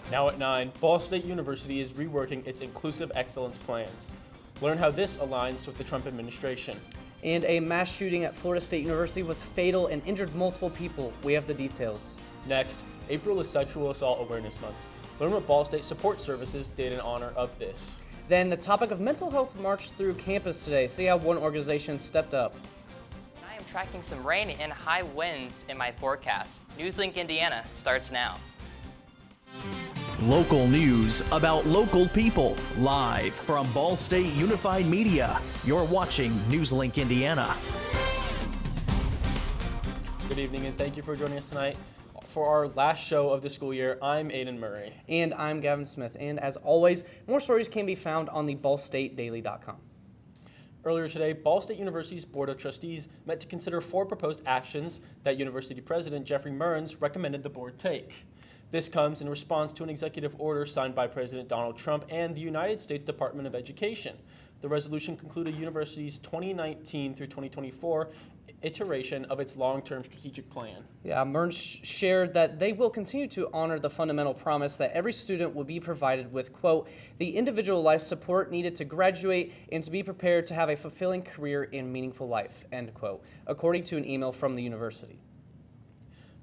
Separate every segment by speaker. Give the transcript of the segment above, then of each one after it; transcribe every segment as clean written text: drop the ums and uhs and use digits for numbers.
Speaker 1: Now at 9, Ball State University is reworking its inclusive excellence plans. Learn how this aligns with the Trump administration.
Speaker 2: And a mass shooting at Florida State University was fatal and injured multiple people. We have the details.
Speaker 1: Next, April is Sexual Assault Awareness Month. Learn what Ball State Support Services did in honor of this.
Speaker 2: Then the topic of mental health marched through campus today. See how one organization stepped up.
Speaker 3: I am tracking some rain and high winds in my forecast. NewsLink Indiana starts now.
Speaker 4: Local news about local people, live from Ball State Unified Media. You're watching NewsLink Indiana.
Speaker 1: Good evening and thank you for joining us tonight. For our last show of the school year, I'm Aiden Murray.
Speaker 2: And I'm Gavin Smith. And as always, more stories can be found on the ballstatedaily.com.
Speaker 1: Earlier today, Ball State University's Board of Trustees met to consider 4 proposed actions that University President Jeffrey Mearns recommended the board take. This comes in response to an executive order signed by President Donald Trump and the United States Department of Education. The resolution concluded the university's 2019 through 2024 iteration of its long-term strategic plan.
Speaker 2: Yeah, Mearns shared that they will continue to honor the fundamental promise that every student will be provided with, quote, the individualized support needed to graduate and to be prepared to have a fulfilling career and meaningful life, end quote, according to an email from the university.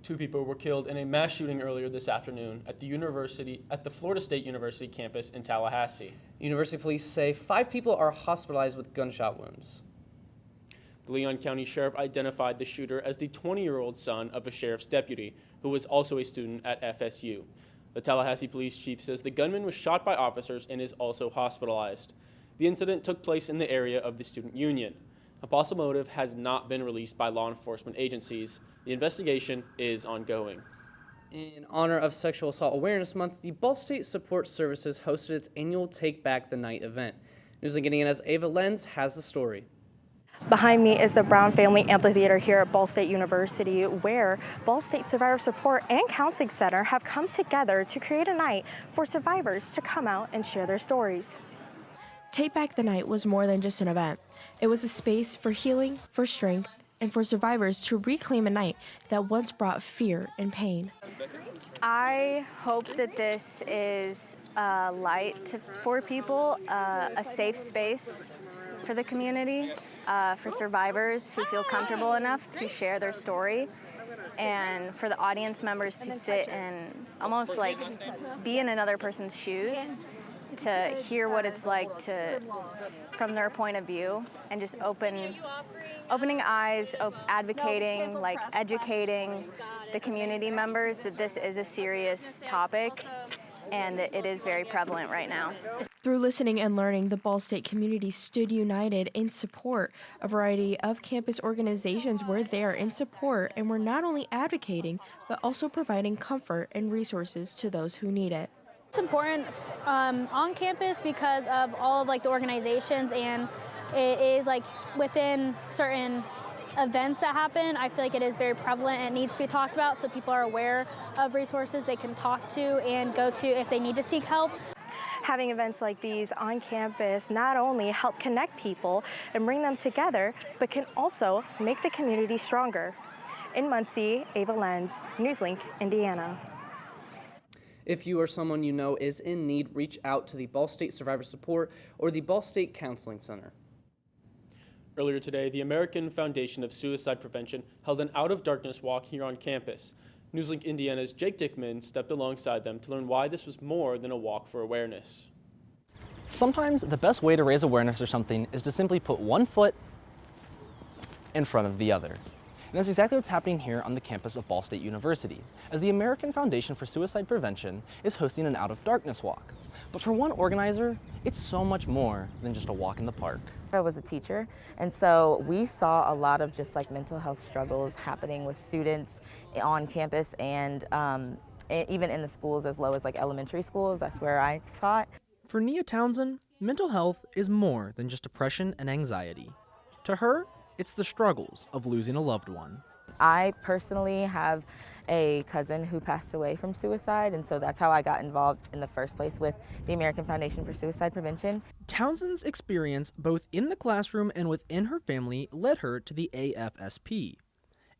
Speaker 1: 2 people were killed in a mass shooting earlier this afternoon at the Florida State University campus in Tallahassee.
Speaker 2: University police say 5 people are hospitalized with gunshot wounds.
Speaker 1: The Leon County Sheriff identified the shooter as the 20-year-old son of a sheriff's deputy, who was also a student at FSU. The Tallahassee police chief says the gunman was shot by officers and is also hospitalized. The incident took place in the area of the student union. A possible motive has not been released by law enforcement agencies. The investigation is ongoing.
Speaker 2: In honor of Sexual Assault Awareness Month, the Ball State Support Services hosted its annual Take Back the Night event. NewsLink Indiana's Ava Lenz has the story.
Speaker 5: Behind me is the Brown Family Amphitheater here at Ball State University, where Ball State Survivor Support and Counseling Center have come together to create a night for survivors to come out and share their stories.
Speaker 6: Take Back the Night was more than just an event. It was a space for healing, for strength, and for survivors to reclaim a night that once brought fear and pain.
Speaker 7: I hope that this is a light for people, a safe space for the community, for survivors who feel comfortable enough to share their story, and for the audience members to sit and almost like be in another person's shoes, to hear what it's like from their point of view, and just opening eyes, advocating, like educating the community members that this is a serious topic and that it is very prevalent right now.
Speaker 6: Through listening and learning, the Ball State community stood united in support. A variety of campus organizations were there in support and were not only advocating, but also providing comfort and resources to those who need it.
Speaker 8: It's important on campus because of all of the organizations, and it is within certain events that happen. I feel like it is very prevalent and it needs to be talked about so people are aware of resources they can talk to and go to if they need to seek help.
Speaker 5: Having events like these on campus not only help connect people and bring them together, but can also make the community stronger. In Muncie, Ava Lenz, NewsLink, Indiana.
Speaker 2: If you or someone you know is in need, reach out to the Ball State Survivor Support or the Ball State Counseling Center.
Speaker 1: Earlier today, the American Foundation of Suicide Prevention held an Out of Darkness walk here on campus. NewsLink Indiana's Jake Dickman stepped alongside them to learn why this was more than a walk for awareness.
Speaker 9: Sometimes the best way to raise awareness for something is to simply put one foot in front of the other. And that's exactly what's happening here on the campus of Ball State University, as the American Foundation for Suicide Prevention is hosting an Out of Darkness walk. But for one organizer, it's so much more than just a walk in the park.
Speaker 10: I was a teacher, and so we saw a lot of just mental health struggles happening with students on campus and even in the schools as low as elementary schools. That's where I taught.
Speaker 11: For Nia Townsend, mental health is more than just depression and anxiety. To her, it's the struggles of losing a loved one.
Speaker 10: I personally have a cousin who passed away from suicide, and so that's how I got involved in the first place with the American Foundation for Suicide Prevention.
Speaker 11: Townsend's experience both in the classroom and within her family led her to the AFSP.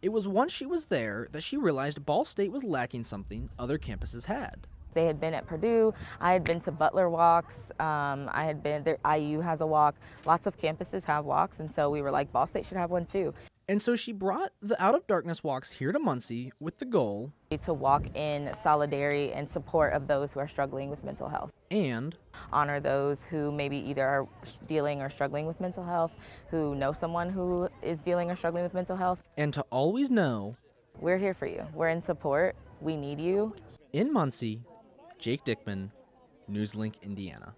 Speaker 11: It was once she was there that she realized Ball State was lacking something other campuses had.
Speaker 10: They had been at Purdue. I had been to Butler walks. I had been there. IU has a walk. Lots of campuses have walks, and so we were like, Ball State should have one too.
Speaker 11: And so she brought the Out of Darkness walks here to Muncie with the goal
Speaker 10: to walk in solidarity and support of those who are struggling with mental health.
Speaker 11: And
Speaker 10: honor those who maybe either are dealing or struggling with mental health, who know someone who is dealing or struggling with mental health.
Speaker 11: And to always know,
Speaker 10: we're here for you. We're in support. We need you.
Speaker 11: In Muncie, Jake Dickman, NewsLink, Indiana.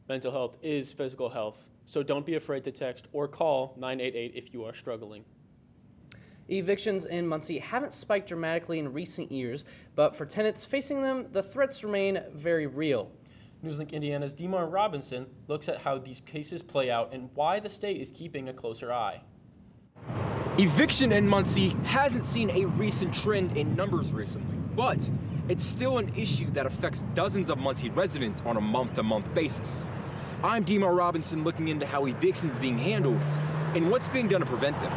Speaker 1: Mental health is physical health, so don't be afraid to text or call 988 if you are struggling.
Speaker 2: Evictions in Muncie haven't spiked dramatically in recent years, but for tenants facing them, the threats remain very real.
Speaker 1: NewsLink Indiana's Demar Robinson looks at how these cases play out and why the state is keeping a closer eye.
Speaker 12: Eviction in Muncie hasn't seen a recent trend in numbers recently, but it's still an issue that affects dozens of Muncie residents on a month-to-month basis. I'm Demar Robinson looking into how evictions are being handled and what's being done to prevent them.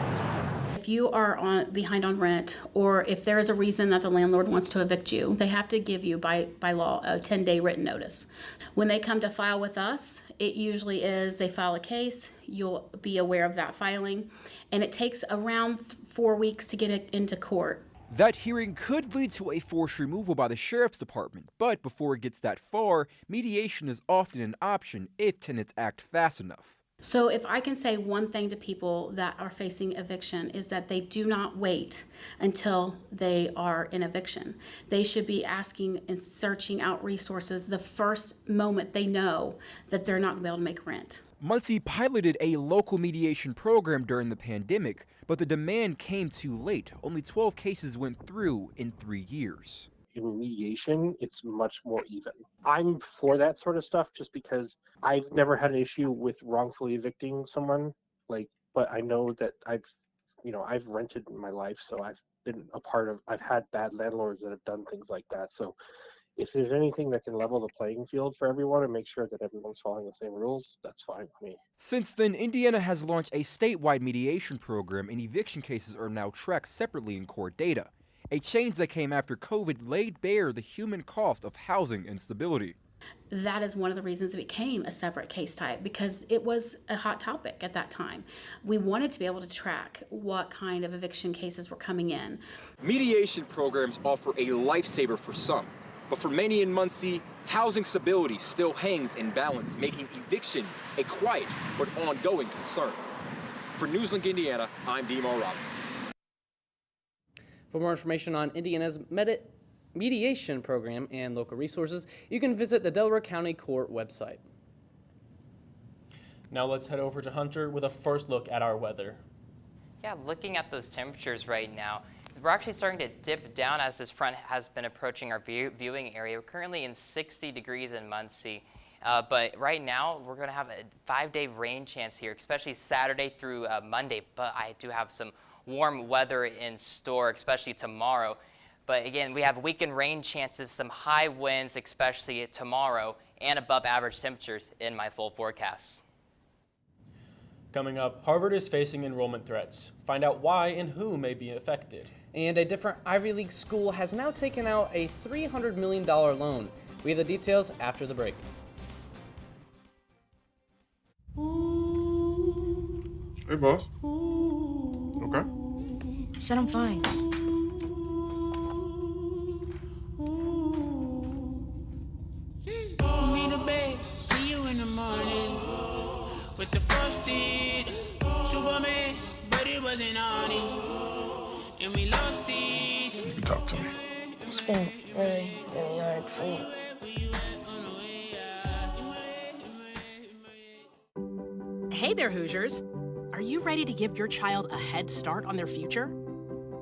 Speaker 13: If you are behind on rent, or if there is a reason that the landlord wants to evict you, they have to give you by law a 10-day written notice. When they come to file with us, it usually is they file a case, you'll be aware of that filing, and it takes around 4 weeks to get it into court.
Speaker 12: That hearing could lead to a forced removal by the sheriff's department, but before it gets that far, mediation is often an option if tenants act fast enough.
Speaker 13: So if I can say one thing to people that are facing eviction is that they do not wait until they are in eviction. They should be asking and searching out resources the first moment they know that they're not going to be able to make rent.
Speaker 12: Muncie piloted a local mediation program during the pandemic, but the demand came too late. Only 12 cases went through in 3 years.
Speaker 14: In mediation, it's much more even. I'm for that sort of stuff just because I've never had an issue with wrongfully evicting someone, but I know that I've rented in my life, so I've had bad landlords that have done things like that. So if there's anything that can level the playing field for everyone and make sure that everyone's following the same rules, that's fine with me.
Speaker 12: Since then, Indiana has launched a statewide mediation program, and eviction cases are now tracked separately in court data. A change that came after COVID laid bare the human cost of housing instability.
Speaker 13: That is one of the reasons it became a separate case type, because it was a hot topic at that time. We wanted to be able to track what kind of eviction cases were coming in.
Speaker 12: Mediation programs offer a lifesaver for some, but for many in Muncie, housing stability still hangs in balance, making eviction a quiet but ongoing concern. For NewsLink Indiana, I'm Demar Robinson.
Speaker 2: For more information on Indiana's mediation program and local resources, you can visit the Delaware County Court website.
Speaker 1: Now let's head over to Hunter with a first look at our weather.
Speaker 3: Yeah, looking at those temperatures right now, we're actually starting to dip down as this front has been approaching our viewing area. We're currently in 60 degrees in Muncie. But right now, we're going to have a 5-day rain chance here, especially Saturday through Monday. But I do have some warm weather in store, especially tomorrow. But again, we have weekend rain chances, some high winds, especially tomorrow, and above average temperatures in my full forecast.
Speaker 1: Coming up, Harvard is facing enrollment threats. Find out why and who may be affected.
Speaker 2: And a different Ivy League school has now taken out a $300 million loan. We have the details after the break.
Speaker 15: Hey, boss. Okay.
Speaker 6: I said I'm fine.
Speaker 16: Me the bed, see you in the morning. With the frosted Superman, but it wasn't on it. And we lost it.
Speaker 15: You can talk to me.
Speaker 6: It's been really, really hard for you.
Speaker 17: Hey there, Hoosiers. Are you ready to give your child a head start on their future?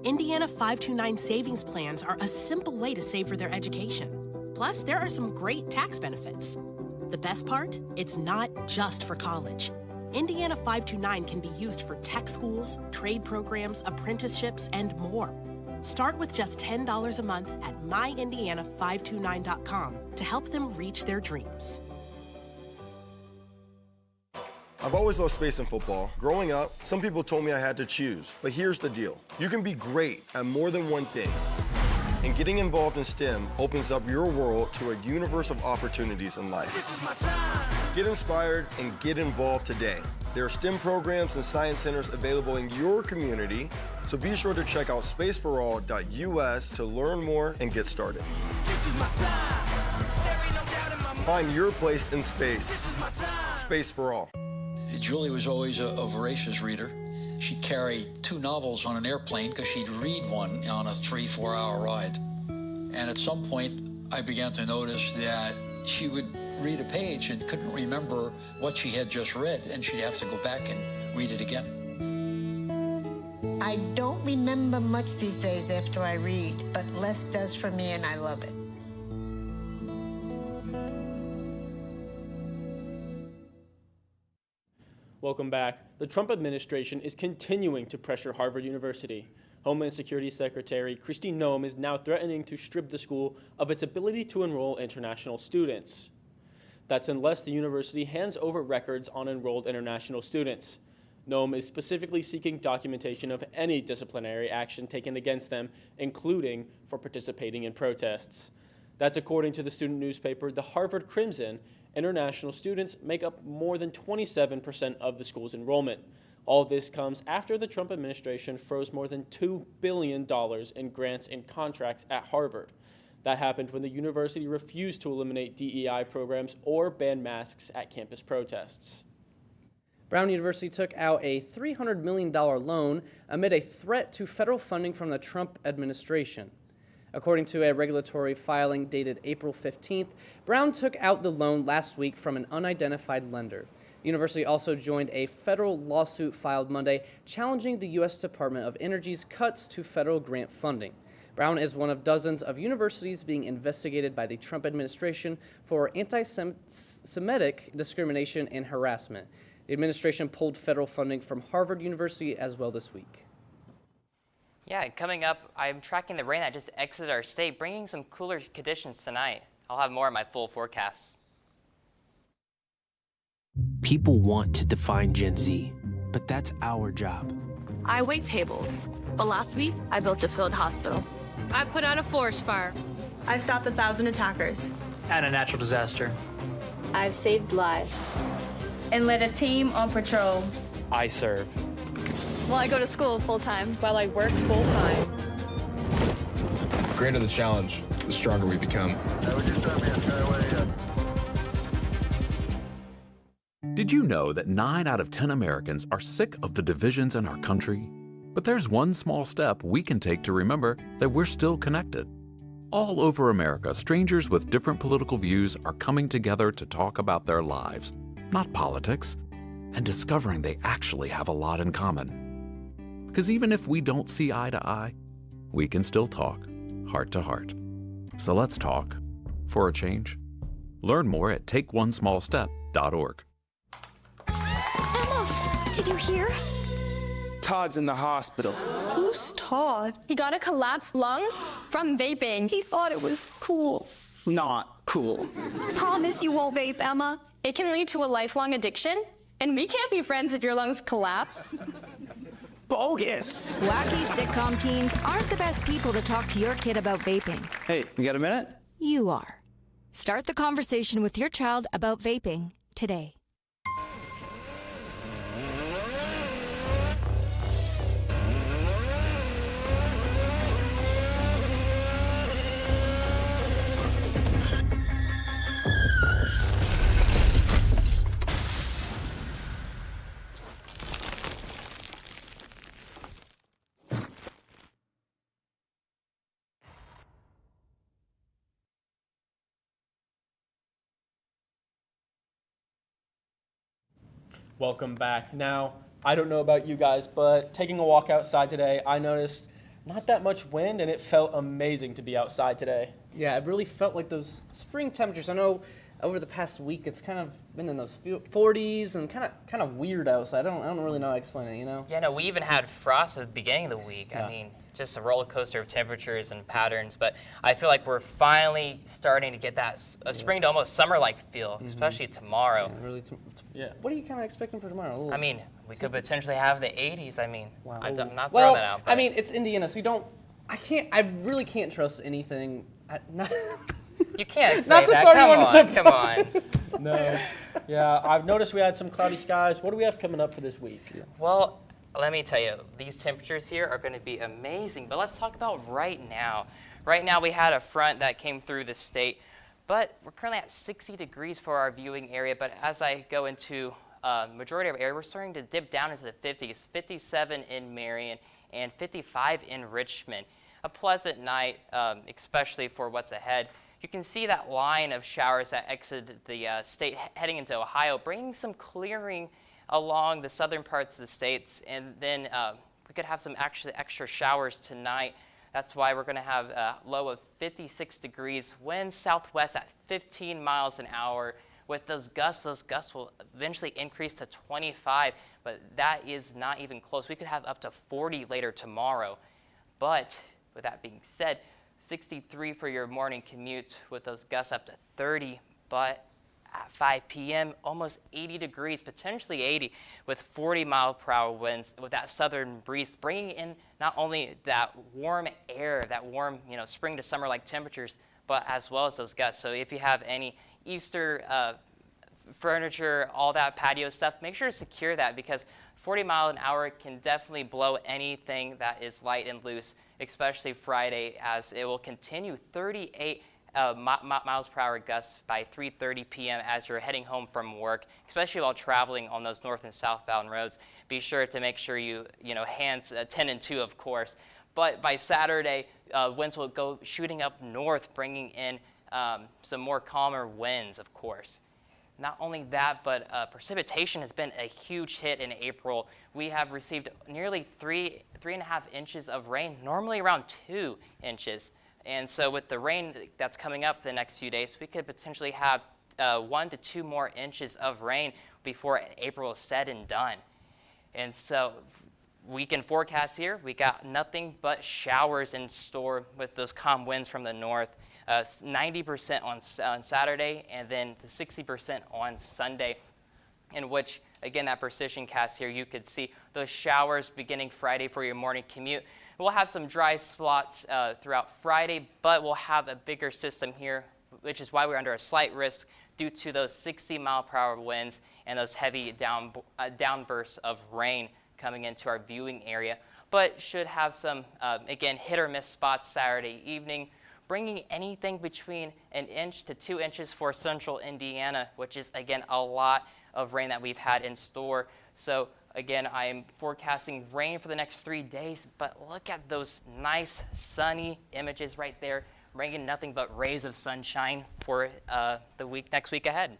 Speaker 17: Indiana 529 savings plans are a simple way to save for their education. Plus, there are some great tax benefits. The best part? It's not just for college. Indiana 529 can be used for tech schools, trade programs, apprenticeships, and more. Start with just $10 a month at myindiana529.com to help them reach their dreams.
Speaker 18: I've always loved space and football. Growing up, some people told me I had to choose. But here's the deal. You can be great at more than one thing. And getting involved in STEM opens up your world to a universe of opportunities in life. Get inspired and get involved today. There are STEM programs and science centers available in your community, so be sure to check out spaceforall.us to learn more and get started. Find your place in space. Space for All.
Speaker 19: Julie was always a voracious reader. She'd carry 2 novels on an airplane because she'd read one on a 3-4 hour ride. And at some point, I began to notice that she would read a page and couldn't remember what she had just read, and she'd have to go back and read it again.
Speaker 20: I don't remember much these days after I read, but less does for me, and I love it.
Speaker 1: Welcome back. The Trump administration is continuing to pressure Harvard University. Homeland Security Secretary Kristi Noem is now threatening to strip the school of its ability to enroll international students. That's unless the university hands over records on enrolled international students. Noem is specifically seeking documentation of any disciplinary action taken against them, including for participating in protests. That's according to the student newspaper, the Harvard Crimson. International students make up more than 27% of the school's enrollment. All this comes after the Trump administration froze more than $2 billion in grants and contracts at Harvard. That happened when the university refused to eliminate DEI programs or ban masks at campus protests.
Speaker 2: Brown University took out a $300 million loan amid a threat to federal funding from the Trump administration. According to a regulatory filing dated April 15th, Brown took out the loan last week from an unidentified lender. The university also joined a federal lawsuit filed Monday challenging the U.S. Department of Energy's cuts to federal grant funding. Brown is one of dozens of universities being investigated by the Trump administration for anti-Semitic discrimination and harassment. The administration pulled federal funding from Harvard University as well this week.
Speaker 3: Yeah, coming up, I'm tracking the rain that just exited our state, bringing some cooler conditions tonight. I'll have more in my full forecast.
Speaker 21: People want to define Gen Z, but that's our job.
Speaker 22: I wait tables, but last week I built a field hospital. I put out a forest fire. I stopped 1,000 attackers.
Speaker 23: And a natural disaster.
Speaker 22: I've saved lives and led a team on patrol.
Speaker 21: I serve.
Speaker 22: Well, I go to school full-time. While I work full-time.
Speaker 24: The greater the challenge, the stronger we become.
Speaker 25: Did you know that 9 out of 10 Americans are sick of the divisions in our country? But there's one small step we can take to remember that we're still connected. All over America, strangers with different political views are coming together to talk about their lives, not politics, and discovering they actually have a lot in common. Because even if we don't see eye to eye, we can still talk, heart to heart. So let's talk, for a change. Learn more at takeonesmallstep.org.
Speaker 22: Emma, did you hear?
Speaker 21: Todd's in the hospital.
Speaker 22: Who's Todd? He got a collapsed lung from vaping. He thought it was cool.
Speaker 21: Not cool.
Speaker 22: Promise you won't vape, Emma. It can lead to a lifelong addiction, and we can't be friends if your lungs collapse.
Speaker 21: Bogus.
Speaker 26: Wacky sitcom teens aren't the best people to talk to your kid about vaping.
Speaker 21: Hey, you got a minute?
Speaker 26: You are. Start the conversation with your child about vaping today.
Speaker 1: Welcome back. Now, I don't know about you guys, but taking a walk outside today, I noticed not that much wind, and it felt amazing to be outside today.
Speaker 2: Yeah, it really felt like those spring temperatures. I know over the past week it's kind of been in those 40s and kind of weird outside. I don't really know how to explain it, you know?
Speaker 3: Yeah, no, we even had frost at the beginning of the week.
Speaker 2: Yeah.
Speaker 3: I mean, just a roller coaster of temperatures and patterns, but I feel like we're finally starting to get that spring to almost summer-like feel, especially tomorrow.
Speaker 2: Yeah, really. What are you kind of expecting for tomorrow?
Speaker 3: I mean, we could potentially have the 80s. I mean,
Speaker 2: Wow.
Speaker 3: I'm not
Speaker 2: Well,
Speaker 3: throwing that out.
Speaker 2: I mean, it's Indiana, so you don't. I really can't trust anything.
Speaker 3: You can't say
Speaker 2: Not to
Speaker 3: that.
Speaker 2: throw you under the
Speaker 3: Come on.
Speaker 1: No. Yeah, I've noticed we had some cloudy skies. What do we have coming up for this week?
Speaker 3: Well, let me tell you, these temperatures here are going to be amazing. But let's talk about right now. Right now, we had a front that came through the state, but we're currently at 60 degrees for our viewing area. But as I go into majority of our area, we're starting to dip down into the 50s, 57 in Marion and 55 in Richmond. A pleasant night, especially for what's ahead. You can see that line of showers that exited the state heading into Ohio, bringing some clearing along the southern parts of the states. And then we could have some actually extra showers tonight. That's why we're going to have a low of 56 degrees, winds southwest at 15 miles an hour. With those gusts will eventually increase to 25, but that is not even close. We could have up to 40 later tomorrow. But with that being said, 63 for your morning commutes with those gusts up to 30, but at 5 p.m., almost 80 degrees, potentially 80, with 40-mile-per-hour winds with that southern breeze, bringing in not only that warm air, that warm, spring to summer-like temperatures, but as well as those gusts. So if you have any Easter furniture, all that patio stuff, make sure to secure that because 40 miles an hour can definitely blow anything that is light and loose, especially Friday, as it will continue 38 miles per hour gusts by 3:30 p.m. as you're heading home from work, especially while traveling on those north and southbound roads. Be sure to make sure you hands 10 and 2, of course. But by Saturday, winds will go shooting up north, bringing in some more calmer winds, of course. Not only that, but precipitation has been a huge hit in April. We have received nearly 3.5 inches of rain, normally around 2 inches. And so with the rain that's coming up the next few days, we could potentially have 1 to 2 more inches of rain before April is said and done. And so weekend forecast here, we got nothing but showers in store with those calm winds from the north. 90% on Saturday, and then the 60% on Sunday, in which, again, that precision cast here, you could see those showers beginning Friday for your morning commute. We'll have some dry spots throughout Friday, but we'll have a bigger system here, which is why we're under a slight risk due to those 60-mile-per-hour winds and those heavy downbursts of rain coming into our viewing area. But should have some, again, hit-or-miss spots Saturday evening, bringing anything between 1 inch to 2 inches for central Indiana, which is, again, a lot of rain that we've had in store. So, again, I am forecasting rain for the next 3 days, but look at those nice sunny images right there, bringing nothing but rays of sunshine for the next week ahead.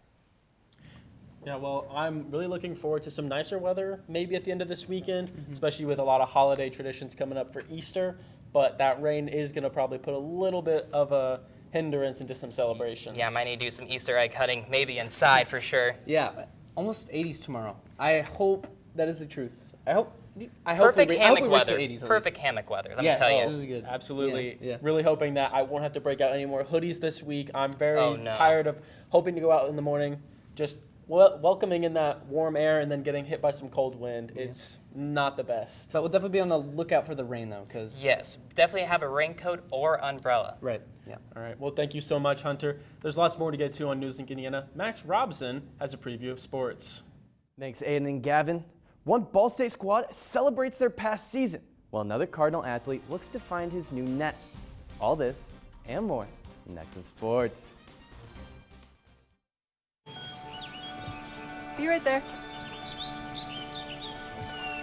Speaker 1: Yeah, well, I'm really looking forward to some nicer weather maybe at the end of this weekend, especially with a lot of holiday traditions coming up for Easter. But that rain is going to probably put a little bit of a hindrance into some celebrations.
Speaker 3: Yeah, I might need to do some Easter egg hunting, maybe inside for sure.
Speaker 2: Yeah, almost 80s tomorrow. I hope that is the truth. I hope
Speaker 3: Perfect hammock
Speaker 2: we
Speaker 3: weather.
Speaker 2: reach the 80s.
Speaker 3: Perfect hammock weather, let me tell you.
Speaker 2: Really good.
Speaker 1: Absolutely.
Speaker 2: Yeah.
Speaker 1: Really hoping that I won't have to break out any more hoodies this week. I'm very tired of hoping to go out in the morning, just welcoming in that warm air and then getting hit by some cold wind. It's not the best.
Speaker 2: So we'll definitely be on the lookout for the rain, though, because...
Speaker 3: Yes, definitely have a raincoat or umbrella.
Speaker 2: Right, yeah.
Speaker 1: All right, well, thank you so much, Hunter. There's lots more to get to on NewsLink Indiana. Max Robson has a preview of sports.
Speaker 4: Thanks, Aiden and Gavin. One Ball State squad celebrates their past season, while another Cardinal athlete looks to find his new nest. All this and more next in sports.
Speaker 5: Be right there.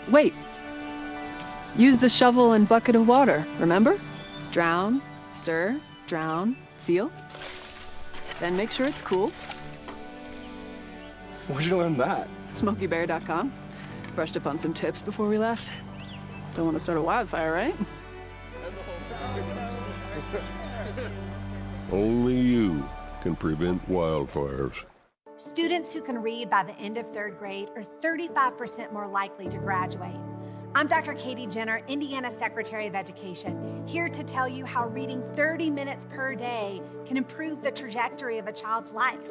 Speaker 5: Wait. Use the shovel and bucket of water, remember? Drown, stir, drown, feel. Then make sure it's cool.
Speaker 24: Where'd you learn that?
Speaker 5: SmokeyBear.com. Brushed up on some tips before we left. Don't want to start a wildfire, right?
Speaker 7: Only you can prevent wildfires.
Speaker 8: Students who can read by the end of 3rd grade are 35% more likely to graduate. I'm Dr. Katie Jenner, Indiana Secretary of Education, here to tell you how reading 30 minutes per day can improve the trajectory of a child's life.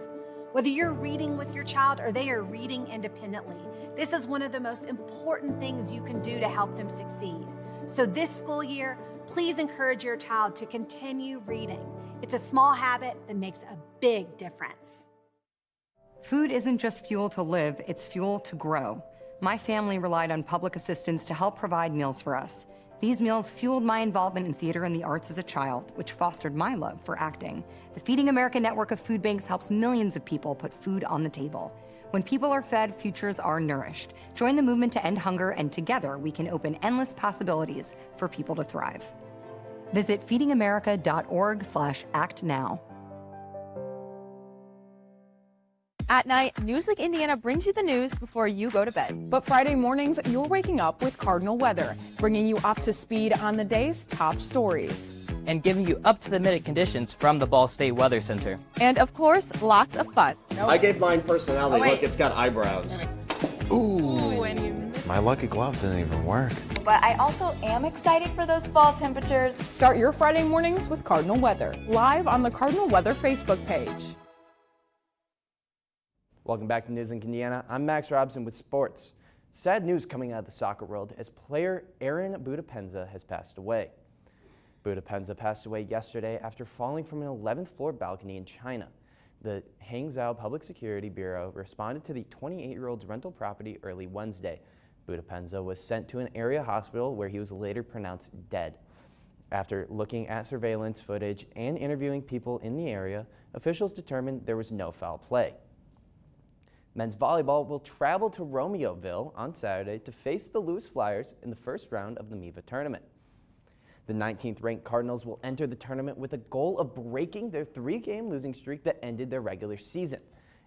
Speaker 8: Whether you're reading with your child or they are reading independently, this is one of the most important things you can do to help them succeed. So this school year, please encourage your child to continue reading. It's a small habit that makes a big difference.
Speaker 9: Food isn't just fuel to live, it's fuel to grow. My family relied on public assistance to help provide meals for us. These meals fueled my involvement in theater and the arts as a child, which fostered my love for acting. The Feeding America network of food banks helps millions of people put food on the table. When people are fed, futures are nourished. Join the movement to end hunger, and together we can open endless possibilities for people to thrive. Visit feedingamerica.org/actnow.
Speaker 10: At night, NewsLink Indiana brings you the news before you go to bed. But Friday mornings, you're waking up with Cardinal Weather, bringing you up to speed on the day's top stories.
Speaker 11: And giving you up-to-the-minute conditions from the Ball State Weather Center.
Speaker 10: And of course, lots of fun.
Speaker 13: I gave mine personality. Look, it's got eyebrows. Ooh.
Speaker 14: My lucky glove didn't even work.
Speaker 10: But I also am excited for those fall temperatures. Start your Friday mornings with Cardinal Weather, live on the Cardinal Weather Facebook page.
Speaker 4: Welcome back to NewsLink Indiana. I'm Max Robson with sports. Sad news coming out of the soccer world as player Aaron Budapenza has passed away. Budapenza passed away yesterday after falling from an 11th floor balcony in China. The Hangzhou Public Security Bureau responded to the 28-year-old's rental property early Wednesday. Budapenza was sent to an area hospital where he was later pronounced dead. After looking at surveillance footage and interviewing people in the area, officials determined there was no foul play. Men's volleyball will travel to Romeoville on Saturday to face the Lewis Flyers in the first round of the MIVA tournament. The 19th ranked Cardinals will enter the tournament with a goal of breaking their 3-game losing streak that ended their regular season.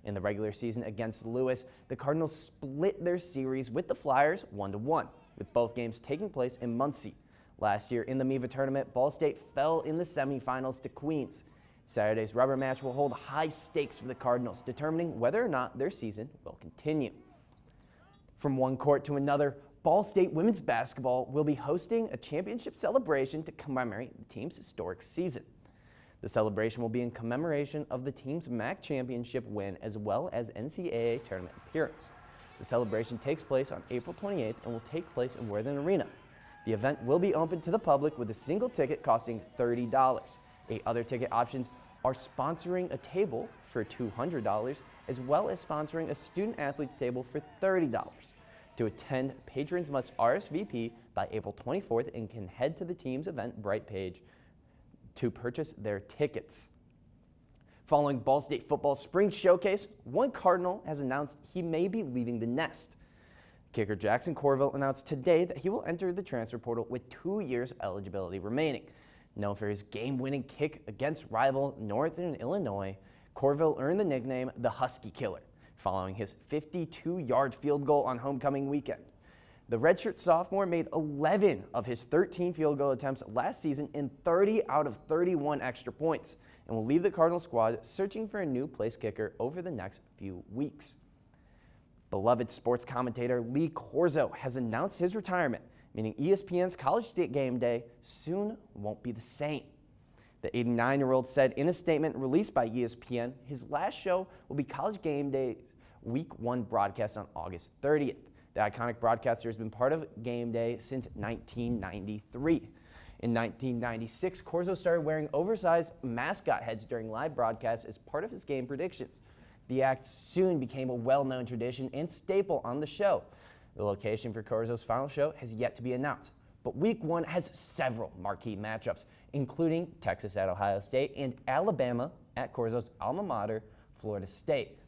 Speaker 4: In the regular season against Lewis, the Cardinals split their series with the Flyers 1-1, with both games taking place in Muncie. Last year in the MIVA tournament, Ball State fell in the semifinals to Queens. Saturday's rubber match will hold high stakes for the Cardinals, determining whether or not their season will continue. From one court to another, Ball State women's basketball will be hosting a championship celebration to commemorate the team's historic season. The celebration will be in commemoration of the team's MAC championship win as well as NCAA tournament appearance. The celebration takes place on April 28th and will take place in Worthing Arena. The event will be open to the public with a single ticket costing $30. 8 other ticket options are sponsoring a table for $200 as well as sponsoring a student athletes table for $30. To attend, patrons must RSVP by April 24th and can head to the team's Eventbrite page to purchase their tickets. Following Ball State football's spring showcase, one Cardinal has announced he may be leaving the nest. Kicker Jackson Corville announced today that he will enter the transfer portal with 2 years eligibility remaining. Known for his game-winning kick against rival Northern Illinois, Corville earned the nickname the Husky Killer, following his 52-yard field goal on homecoming weekend. The redshirt sophomore made 11 of his 13 field goal attempts last season and 30 out of 31 extra points, and will leave the Cardinal squad searching for a new place kicker over the next few weeks. Beloved sports commentator Lee Corzo has announced his retirement, meaning ESPN's College Game Day soon won't be the same. The 89-year-old said in a statement released by ESPN, his last show will be College Game Day's Week 1 broadcast on August 30th. The iconic broadcaster has been part of Game Day since 1993. In 1996, Corzo started wearing oversized mascot heads during live broadcasts as part of his game predictions. The act soon became a well-known tradition and staple on the show. The location for Corzo's final show has yet to be announced, but Week 1 has several marquee matchups, including Texas at Ohio State and Alabama at Corzo's alma mater, Florida State.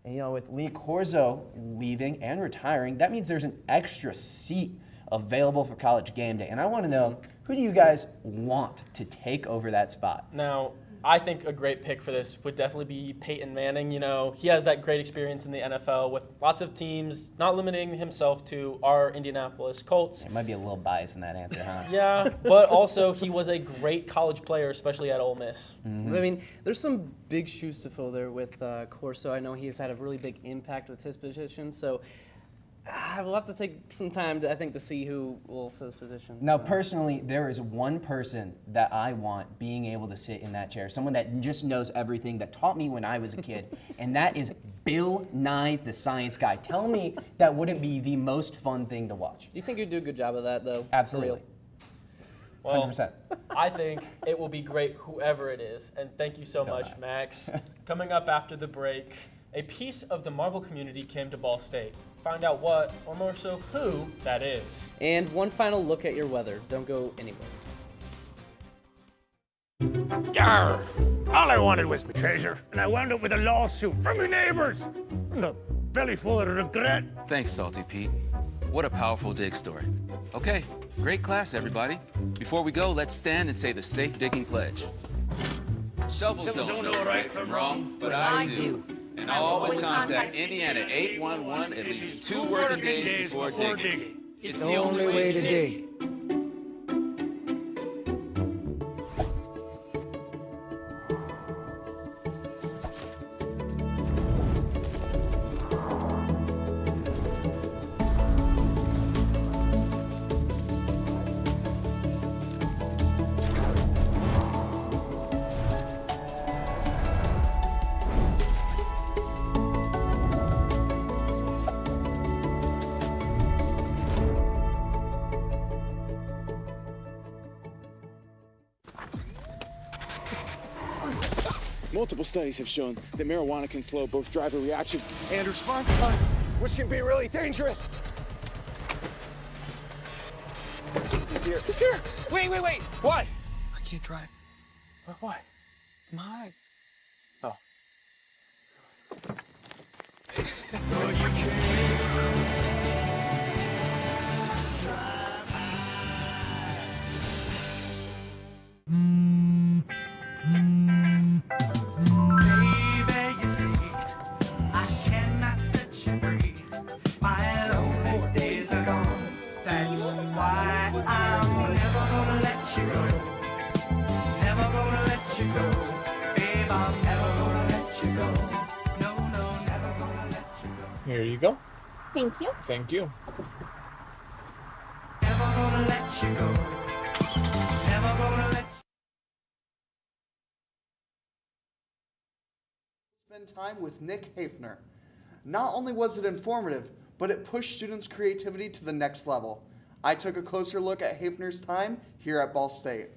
Speaker 4: And with Lee Corzo leaving and retiring, that means there's an extra seat available for College Game Day. And I want to know, who do you guys want to take over that spot?
Speaker 1: Now, I think a great pick for this would definitely be Peyton Manning. He has that great experience in the NFL with lots of teams, not limiting himself to our Indianapolis Colts.
Speaker 4: It might be a little biased in that answer, huh?
Speaker 1: Yeah, but also he was a great college player, especially at Ole Miss.
Speaker 2: Mm-hmm. I mean, there's some big shoes to fill there with Corso. I know he's had a really big impact with his position, so I will have to take some time, to see who will fill this position.
Speaker 4: Now, personally, there is one person that I want being able to sit in that chair, someone that just knows everything, that taught me when I was a kid, and that is Bill Nye, the Science Guy. Tell me that wouldn't be the most fun thing to watch.
Speaker 2: Do you think you'd do a good job of that, though?
Speaker 4: Absolutely.
Speaker 1: Well,
Speaker 4: 100%.
Speaker 1: I think it will be great whoever it is. And thank you so much, Max. Coming up after the break, a piece of the Marvel community came to Ball State. Find out what, or more so who, that is.
Speaker 2: And one final look at your weather. Don't go anywhere.
Speaker 6: Yarr! All I wanted was my treasure, and I wound up with a lawsuit from my neighbors. And a belly full of regret.
Speaker 12: Thanks, Salty Pete. What a powerful dig story. Okay, great class, everybody. Before we go, let's stand and say the safe digging pledge. Shovels don't know right from wrong, but I do. And I'll always contact Indiana 811 at least 2 working days before digging. It's the only way to dig.
Speaker 14: Multiple studies have shown that marijuana can slow both driver reaction and response time, which can be really dangerous. He's here. He's here.
Speaker 6: Wait.
Speaker 14: What?
Speaker 6: I can't drive.
Speaker 14: Why?
Speaker 6: My.
Speaker 14: Oh.
Speaker 15: Here you go.
Speaker 22: Thank you.
Speaker 15: Thank you.
Speaker 16: Spend time with Nick Hafner. Not only was it informative, but it pushed students' creativity to the next level. I took a closer look at Hafner's time here at Ball State.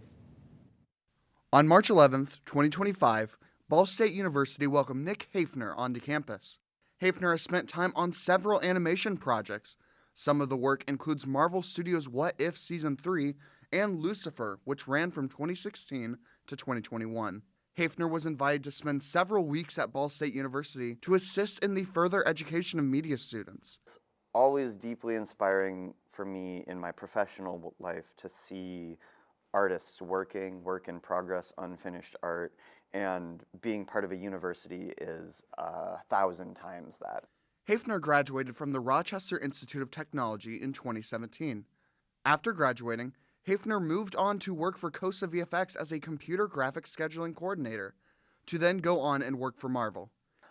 Speaker 16: On March 11th, 2025, Ball State University welcomed Nick Hafner onto campus. Hafner has spent time on several animation projects. Some of the work includes Marvel Studios' What If Season 3 and Lucifer, which ran from 2016 to 2021. Hafner was invited to spend several weeks at Ball State University to assist in the further education of media students.
Speaker 17: Always deeply inspiring for me in my professional life to see artists work in progress, unfinished art, and being part of a university is 1,000 times that.
Speaker 16: Hafner graduated from the Rochester Institute of Technology in 2017. After graduating, Hafner moved on to work for Cosa VFX as a computer graphics scheduling coordinator, to then go on and work for Marvel.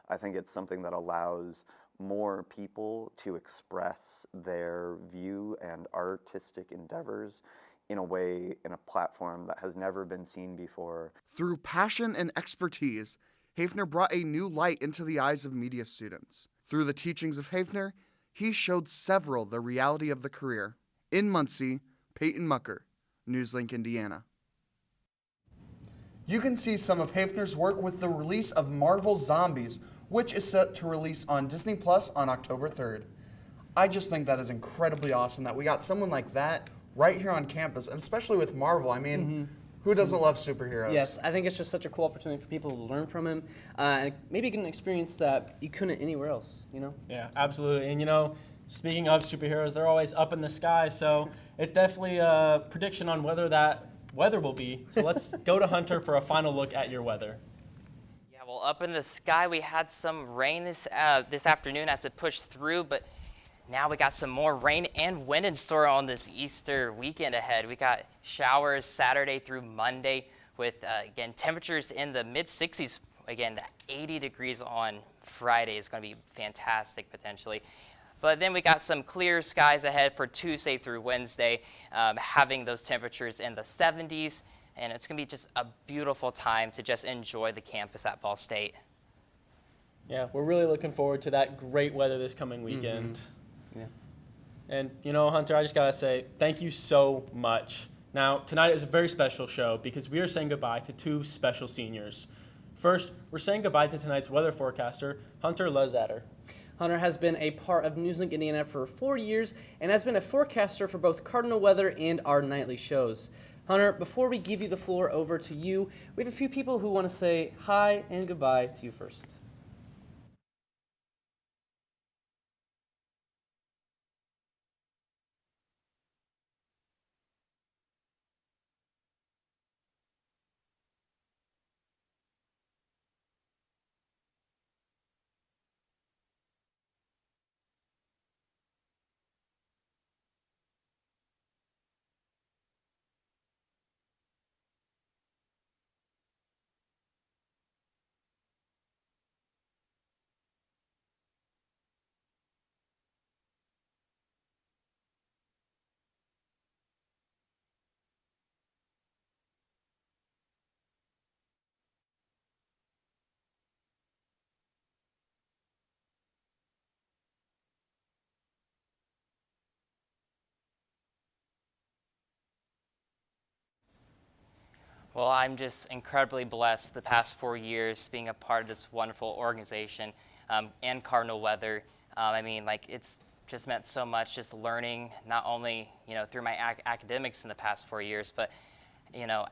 Speaker 17: I think it's something that allows more people to express their view and artistic endeavors in a way, in a platform that has never been seen before.
Speaker 16: Through passion and expertise, Hafner brought a new light into the eyes of media students. Through the teachings of Hafner, he showed several the reality of the career. In Muncie, Peyton Mucker, NewsLink, Indiana. You can see some of Hafner's work with the release of Marvel Zombies, which is set to release on Disney Plus on October 3rd. I just think that is incredibly awesome that we got someone like that right here on campus, and especially with Marvel. I mean, who doesn't love superheroes?
Speaker 2: Yes, I think it's just such a cool opportunity for people to learn from him and maybe get an experience that you couldn't anywhere else, you know?
Speaker 1: Yeah, absolutely. And, you know, speaking of superheroes, they're always up in the sky, so it's definitely a prediction on whether that weather will be. So let's go to Hunter for a final look at your weather.
Speaker 3: Yeah, well, up in the sky, we had some rain this afternoon as it pushed through, but now we got some more rain and wind in store on this Easter weekend ahead. We got showers Saturday through Monday with, again, temperatures in the mid-60s. Again, 80 degrees on Friday is going to be fantastic potentially. But then we got some clear skies ahead for Tuesday through Wednesday, having those temperatures in the 70s. And it's going to be just a beautiful time to just enjoy the campus at Ball State.
Speaker 1: Yeah, we're really looking forward to that great weather this coming weekend.
Speaker 2: Yeah.
Speaker 1: And, you know, Hunter, I just got to say, thank you so much Now, tonight is a very special show because we are saying goodbye to two special seniors. First, we're saying goodbye to tonight's weather forecaster, Hunter Lezatter.
Speaker 2: Hunter has been a part of NewsLink Indiana for 4 years and has been a forecaster for both Cardinal Weather and our nightly shows. Hunter, before we give you the floor over to you, we have a few people who want to say hi and goodbye to you first.
Speaker 3: Well, I'm just incredibly blessed the past 4 years being a part of this wonderful organization and Cardinal Weather. I mean, like, it's just meant so much just learning, not only, through my academics in the past 4 years, but,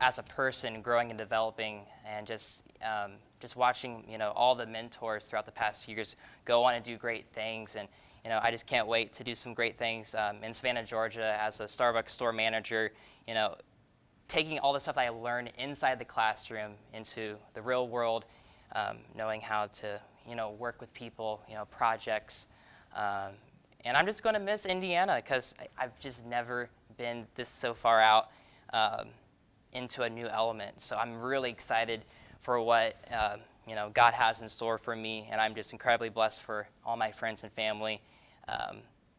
Speaker 3: as a person growing and developing, and just watching, all the mentors throughout the past years go on and do great things. And, I just can't wait to do some great things in Savannah, Georgia as a Starbucks store manager, taking all the stuff that I learned inside the classroom into the real world, knowing how to, work with people, projects. And I'm just going to miss Indiana because I've just never been this so far out into a new element. So I'm really excited for what, God has in store for me. And I'm just incredibly blessed for all my friends and family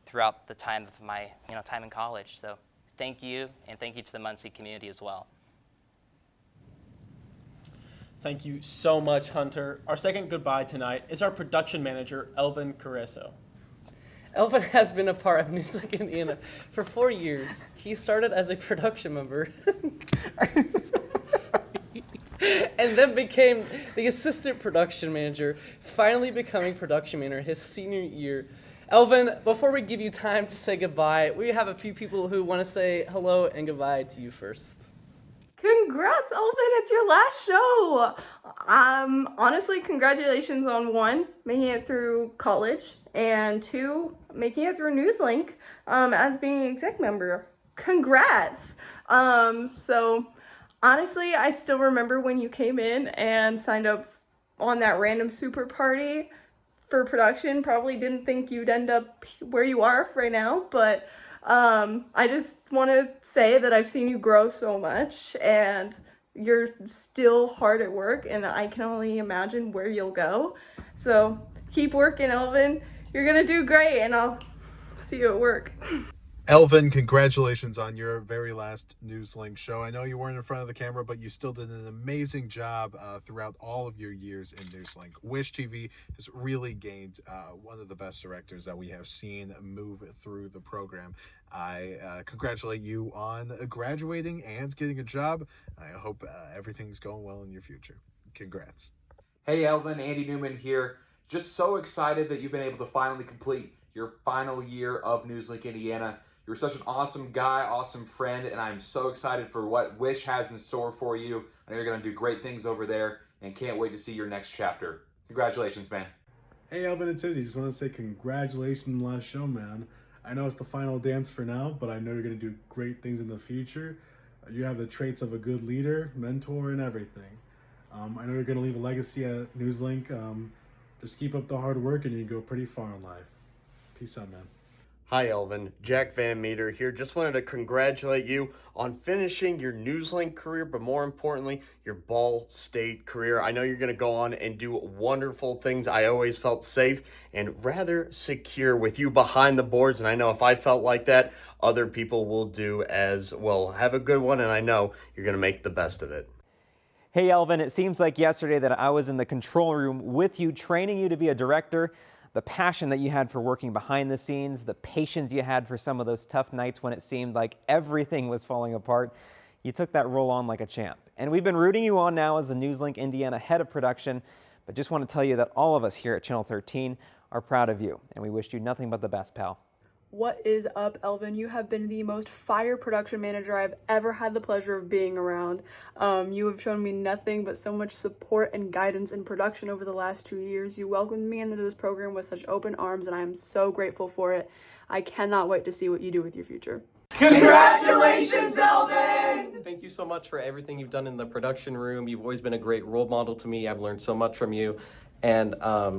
Speaker 3: throughout the time of my, time in college. So thank you, and thank you to the Muncie community as well.
Speaker 1: Thank you so much, Hunter. Our second goodbye tonight is our production manager, Elvin Carrizo.
Speaker 2: Elvin has been a part of NewsLink Indiana for 4 years. He started as a production member and then became the assistant production manager, finally becoming production manager his senior year. Elvin, before we give you time to say goodbye, we have a few people who want to say hello and goodbye to you first.
Speaker 18: Congrats, Elvin, it's your last show. Honestly, congratulations on 1, making it through college, and 2, making it through NewsLink as being an exec member. Congrats. So honestly, I still remember when you came in and signed up on that random super party for production. Probably didn't think you'd end up where you are right now, but I just want to say that I've seen you grow so much, and you're still hard at work, and I can only imagine where you'll go. So keep working, Elvin. You're gonna do great, and I'll see you at work.
Speaker 15: Elvin, congratulations on your very last NewsLink show. I know you weren't in front of the camera, but you still did an amazing job throughout all of your years in NewsLink. Wish TV has really gained one of the best directors that we have seen move through the program. I congratulate you on graduating and getting a job. I hope everything's going well in your future. Congrats.
Speaker 19: Hey Elvin, Andy Newman here. Just so excited that you've been able to finally complete your final year of NewsLink Indiana. You're such an awesome guy, awesome friend, and I'm so excited for what Wish has in store for you. I know you're going to do great things over there, and can't wait to see your next chapter. Congratulations, man.
Speaker 15: Hey Elvin and Tizzy, just want to say congratulations on the last show, man. I know it's the final dance for now, but I know you're going to do great things in the future. You have the traits of a good leader, mentor, and everything. I know you're going to leave a legacy at NewsLink. Just keep up the hard work and you can go pretty far in life. Peace out, man.
Speaker 20: Hi, Elvin. Jack Van Meter here. Just wanted to congratulate you on finishing your NewsLink career, but more importantly, your Ball State career. I know you're going to go on and do wonderful things. I always felt safe and rather secure with you behind the boards, and I know if I felt like that, other people will do as well. Have a good one, and I know you're going to make the best of it.
Speaker 21: Hey, Elvin, it seems like yesterday that I was in the control room with you, training you to be a director. The passion that you had for working behind the scenes, the patience you had for some of those tough nights when it seemed like everything was falling apart. You took that role on like a champ. And we've been rooting you on now as the NewsLink Indiana head of production, but just want to tell you that all of us here at Channel 13 are proud of you, and we wish you nothing but the best, pal.
Speaker 5: What is up, Elvin? You have been the most fire production manager I've ever had the pleasure of being around. You have shown me nothing but so much support and guidance in production over the last 2 years. You welcomed me into this program with such open arms, and I am so grateful for it. I cannot wait to see what you do with your future.
Speaker 7: Congratulations, Elvin! Thank you so much for everything you've done in the production room. You've always been a great role model to me. I've learned so much from you. And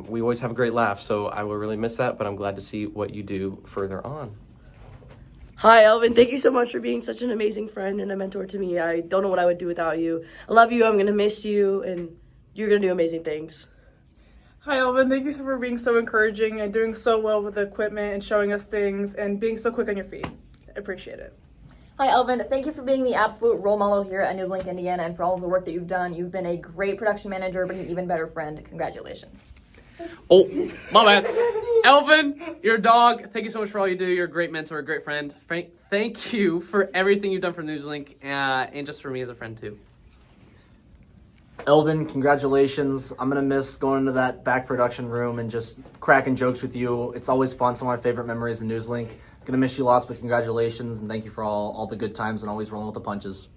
Speaker 7: we always have a great laugh, so I will really miss that, but I'm glad to see what you do further on.
Speaker 23: Hi, Elvin. Thank you so much for being such an amazing friend and a mentor to me. I don't know what I would do without you. I love you. I'm going to miss you, and you're going to do amazing things.
Speaker 5: Hi, Elvin. Thank you for being so encouraging and doing so well with the equipment and showing us things and being so quick on your feet. I appreciate it.
Speaker 24: Hi, Elvin. Thank you for being the absolute role model here at NewsLink Indiana and for all of the work that you've done. You've been a great production manager, but an even better friend. Congratulations.
Speaker 2: Oh, my bad. Elvin, you're a dog. Thank you so much for all you do. You're a great mentor, a great friend. Thank you for everything you've done for NewsLink and just for me as a friend, too.
Speaker 25: Elvin, congratulations. I'm going to miss going into that back production room and just cracking jokes with you. It's always fun. Some of my favorite memories in NewsLink. Gonna miss you lots, but congratulations and thank you for all the good times and always rolling with the punches.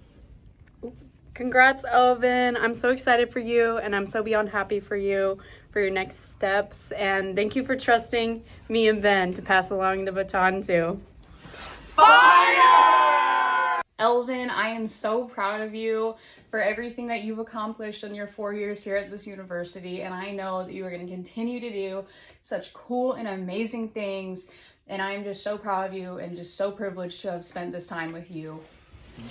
Speaker 5: Congrats, Elvin. I'm so excited for you, and I'm so beyond happy for you for your next steps. And thank you for trusting me and Ben to pass along the baton to.
Speaker 26: Fire! Elvin, I am so proud of you for everything that you've accomplished in your 4 years here at this university, and I know that you are going to continue to do such cool and amazing things. And I am just so proud of you and just so privileged to have spent this time with you.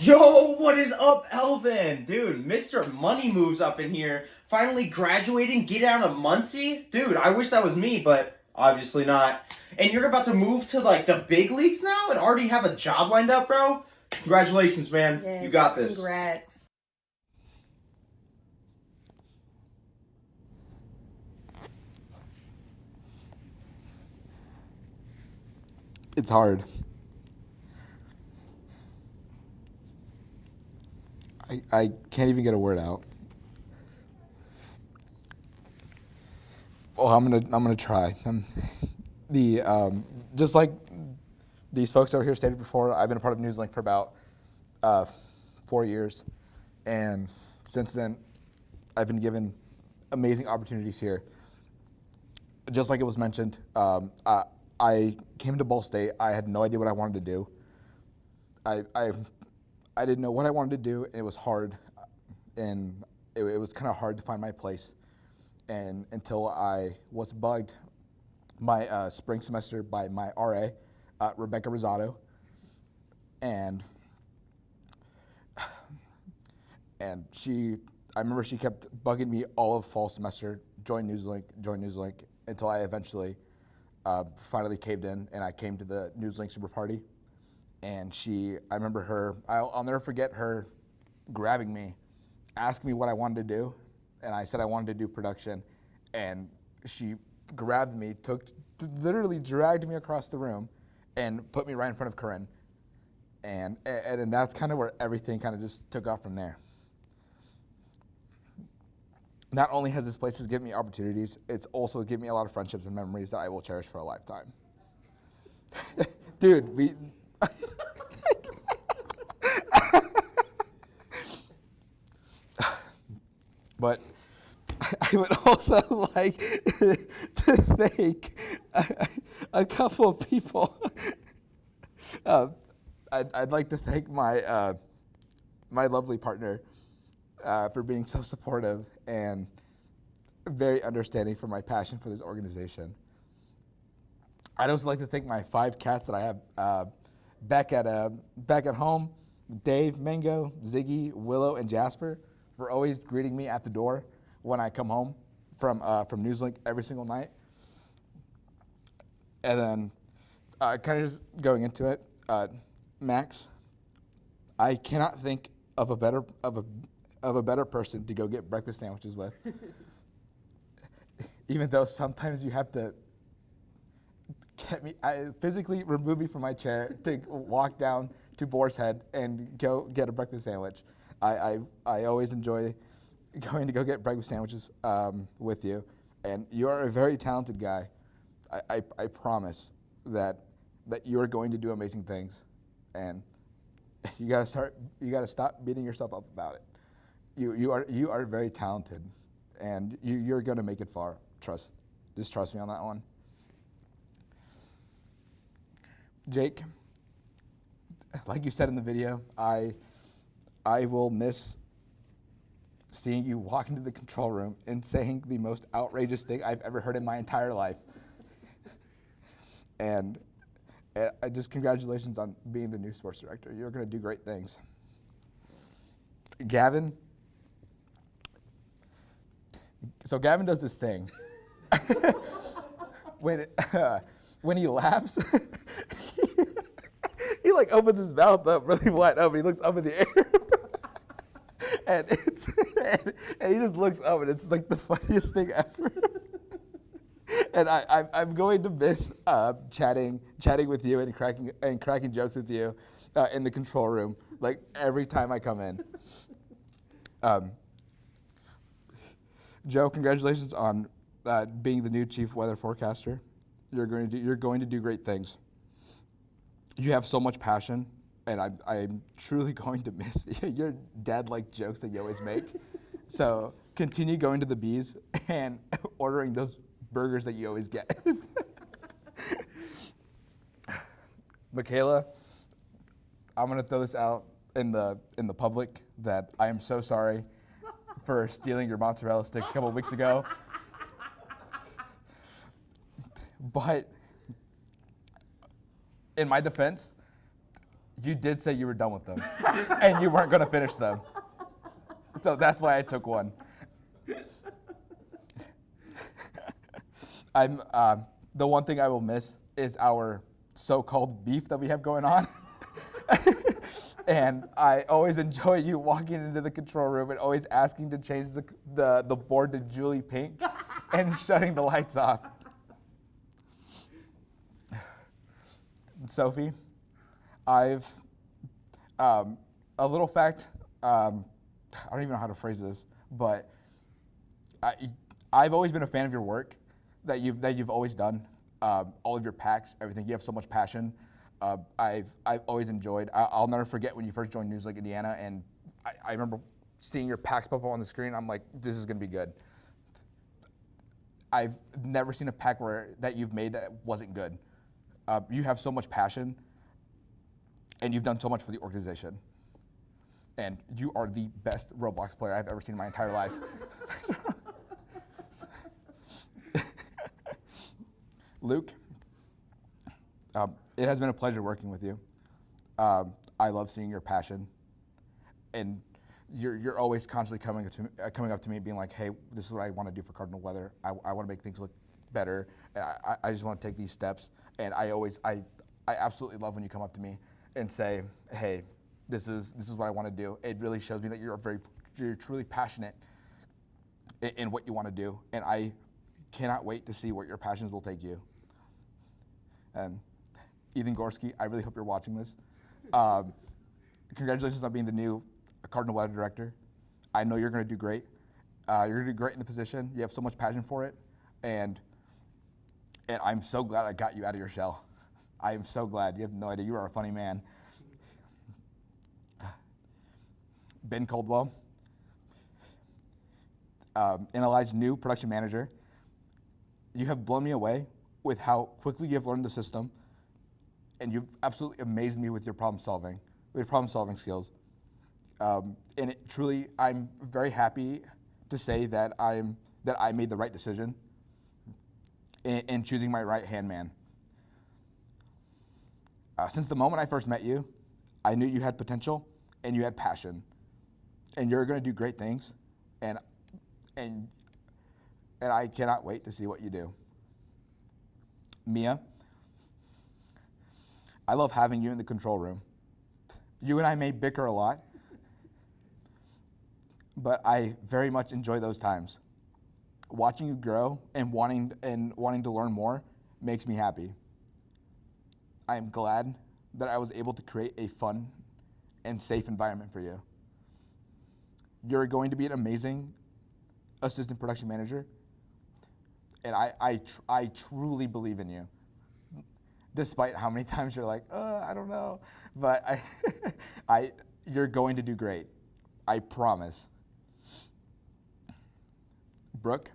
Speaker 27: Yo, what is up, Elvin? Dude, Mr. Money Moves up in here. Finally graduating, get out of Muncie? Dude, I wish that was me, but obviously not. And you're about to move to, like, the big leagues now and already have a job lined up, bro? Congratulations, man.
Speaker 26: Yes,
Speaker 27: you got this.
Speaker 26: Congrats.
Speaker 28: It's hard. I can't even get a word out. Oh, I'm gonna try. Just like these folks over here stated before, I've been a part of NewsLink for about 4 years, and since then, I've been given amazing opportunities here. Just like it was mentioned, I came to Ball State. I had no idea what I wanted to do. I didn't know what I wanted to do, and it was hard, and it was kind of hard to find my place. And until I was bugged my spring semester by my RA, Rebecca Rosado, and I remember she kept bugging me all of fall semester, join NewsLink, until I eventually finally caved in, and I came to the NewsLink Super Party. And I remember her, I'll never forget her grabbing me, asking me what I wanted to do, and I said I wanted to do production, and she grabbed me, literally dragged me across the room, and put me right in front of Corinne. And then that's kind of where everything kind of just took off from there. Not only has this place given me opportunities, it's also given me a lot of friendships and memories that I will cherish for a lifetime. Dude, but I would also like to thank a couple of people. I'd like to thank my my lovely partner for being so supportive and very understanding for my passion for this organization. I'd also like to thank my 5 cats that I have back at home: Dave, Mango, Ziggy, Willow, and Jasper, for always greeting me at the door when I come home from NewsLink every single night. And then, kind of just going into it, Max, I cannot think of a better person to go get breakfast sandwiches with. Even though sometimes you have to physically remove me from my chair to walk down to Boar's Head and go get a breakfast sandwich. I always enjoy going to go get breakfast sandwiches with you, and you are a very talented guy. I promise that you are going to do amazing things, and you gotta stop beating yourself up about it. You are very talented, and you're gonna make it far. Just trust me on that one. Jake, like you said in the video, I will miss seeing you walk into the control room and saying the most outrageous thing I've ever heard in my entire life. And I just congratulations on being the new sports director. You're going to do great things. Gavin. So Gavin does this thing. When he laughs, he like opens his mouth up really wide open. He looks up in the air. and he just looks up, and it's like the funniest thing ever. And I'm going to miss chatting with you and cracking jokes with you in the control room, like every time I come in. Joe, congratulations on being the new chief weather forecaster. You're going to do great things. You have so much passion, and I'm truly going to miss your dad-like jokes that you always make. So continue going to the B's and ordering those burgers that you always get. Michaela, I'm gonna throw this out in the public that I am so sorry for stealing your mozzarella sticks a couple of weeks ago. But in my defense, you did say you were done with them and you weren't gonna finish them. So that's why I took one. The one thing I will miss is our so-called beef that we have going on. And I always enjoy you walking into the control room and always asking to change the board to Julie Pink and shutting the lights off. Sophie, I've a little fact. I don't even know how to phrase this, but I've always been a fan of your work that you've always done. All of your packs, everything. You have so much passion. I've always enjoyed. I'll never forget when you first joined NewsLink Indiana, and I remember seeing your packs pop up on the screen. I'm like, this is gonna be good. I've never seen a pack that you've made that wasn't good. You have so much passion, and you've done so much for the organization. And you are the best Roblox player I've ever seen in my entire life. Luke, it has been a pleasure working with you. I love seeing your passion, and you're always constantly coming up to me and being like, hey, this is what I want to do for Cardinal Weather. I want to make things look better, and I just want to take these steps. And I absolutely love when you come up to me and say, hey, this is what I want to do. It really shows me that you're truly passionate in what you want to do, and I cannot wait to see where your passions will take you. And Ethan Gorski, I really hope you're watching this. Congratulations on being the new Cardinal Weather Director. I know you're going to do great. You're going to do great in the position. You have so much passion for it, and I'm so glad I got you out of your shell. I am so glad. You have no idea. You are a funny man. Ben Coldwell, NLI's new production manager. You have blown me away with how quickly you have learned the system, and you've absolutely amazed me with your problem solving skills. And it truly, I'm very happy to say that I made the right decision in choosing my right-hand man. Since the moment I first met you, I knew you had potential and you had passion, and you're going to do great things, and I cannot wait to see what you do. Mia, I love having you in the control room. You and I may bicker a lot, but I very much enjoy those times. Watching you grow and wanting to learn more makes me happy. I am glad that I was able to create a fun and safe environment for you. You're going to be an amazing assistant production manager, and I truly believe in you. Despite how many times you're like, I don't know, but you're going to do great. I promise. Brooke,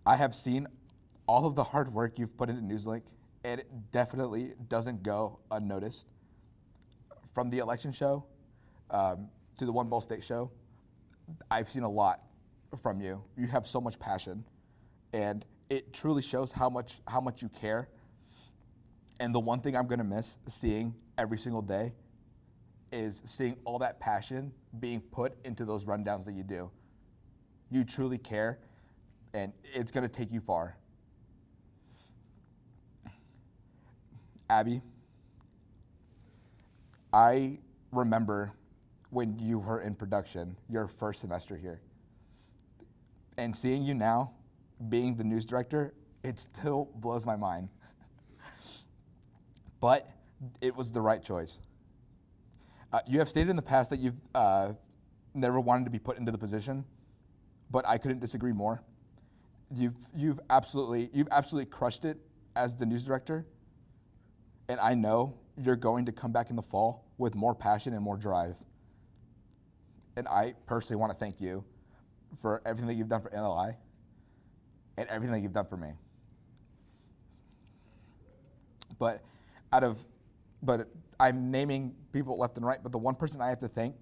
Speaker 28: I have seen all of the hard work you've put into NewsLink, and it definitely doesn't go unnoticed. From the election show to the One Ball State show, I've seen a lot from you. You have so much passion, and it truly shows how much you care. And the one thing I'm gonna miss seeing every single day is seeing all that passion being put into those rundowns that you do. You truly care, and it's gonna take you far. Abby, I remember when you were in production, your first semester here. And seeing you now, being the news director, it still blows my mind. But it was the right choice. You have stated in the past that you've never wanted to be put into the position, but I couldn't disagree more. You've absolutely crushed it as the news director, and I know you're going to come back in the fall with more passion and more drive. And I personally want to thank you for everything that you've done for NLI and everything that you've done for me. But I'm naming people left and right, but the one person I have to thank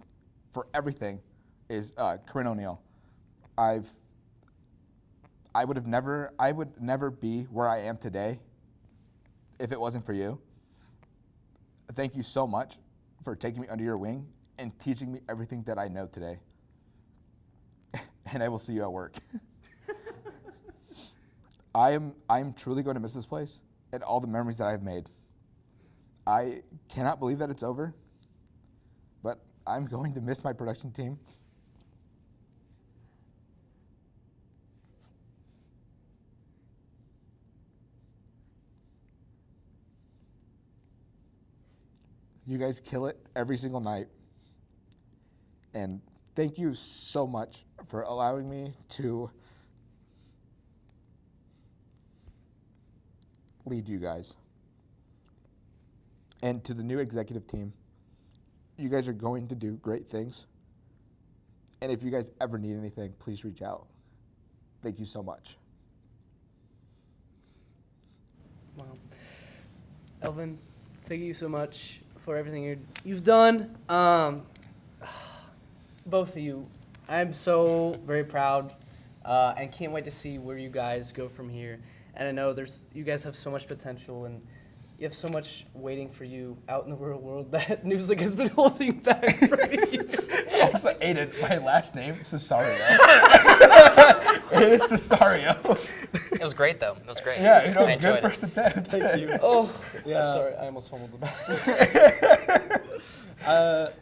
Speaker 28: for everything is Corinne O'Neill. I would never be where I am today if it wasn't for you. Thank you so much for taking me under your wing and teaching me everything that I know today. And I will see you at work. I am truly going to miss this place and all the memories that I've made. I cannot believe that it's over, but I'm going to miss my production team. You guys kill it every single night. And thank you so much for allowing me to lead you guys. And to the new executive team, you guys are going to do great things. And if you guys ever need anything, please reach out. Thank you so much.
Speaker 2: Wow. Elvin, thank you so much for everything you've done. Both of you, I'm so very proud and can't wait to see where you guys go from here. And I know you guys have so much potential, and you have so much waiting for you out in the real world that NewsLink has been holding back from you.
Speaker 28: Also, Aiden, my last name, Cesario. It is Cesario.
Speaker 3: It was great, though. It was great.
Speaker 28: Yeah, you know,
Speaker 3: I
Speaker 28: good
Speaker 3: enjoyed
Speaker 28: first attempt.
Speaker 2: Thank you. Oh, yeah. Sorry, I almost fumbled the ball.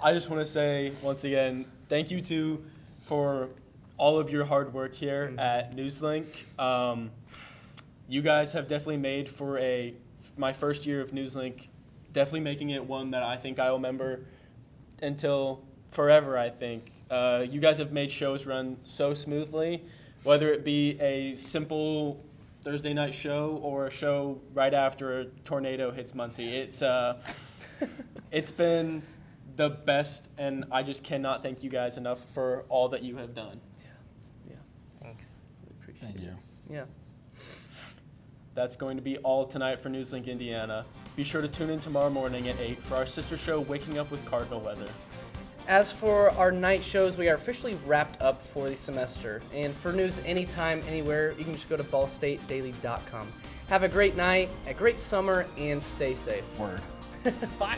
Speaker 1: I just want to say, once again, thank you for all of your hard work here at NewsLink. You guys have definitely made for my first year of NewsLink, definitely making it one that I think I will remember until forever, I think. You guys have made shows run so smoothly, whether it be a simple Thursday night show or a show right after a tornado hits Muncie. It's been the best, and I just cannot thank you guys enough for all that you have done.
Speaker 2: Yeah.
Speaker 3: Thanks.
Speaker 2: Really appreciate
Speaker 28: Thank you.
Speaker 2: Yeah.
Speaker 1: That's going to be all tonight for NewsLink Indiana. Be sure to tune in tomorrow morning at 8 for our sister show, Waking Up with Cardinal Weather.
Speaker 2: As for our night shows, we are officially wrapped up for the semester. And for news anytime, anywhere, you can just go to ballstatedaily.com. Have a great night, a great summer, and stay safe.
Speaker 28: Word.
Speaker 2: Bye.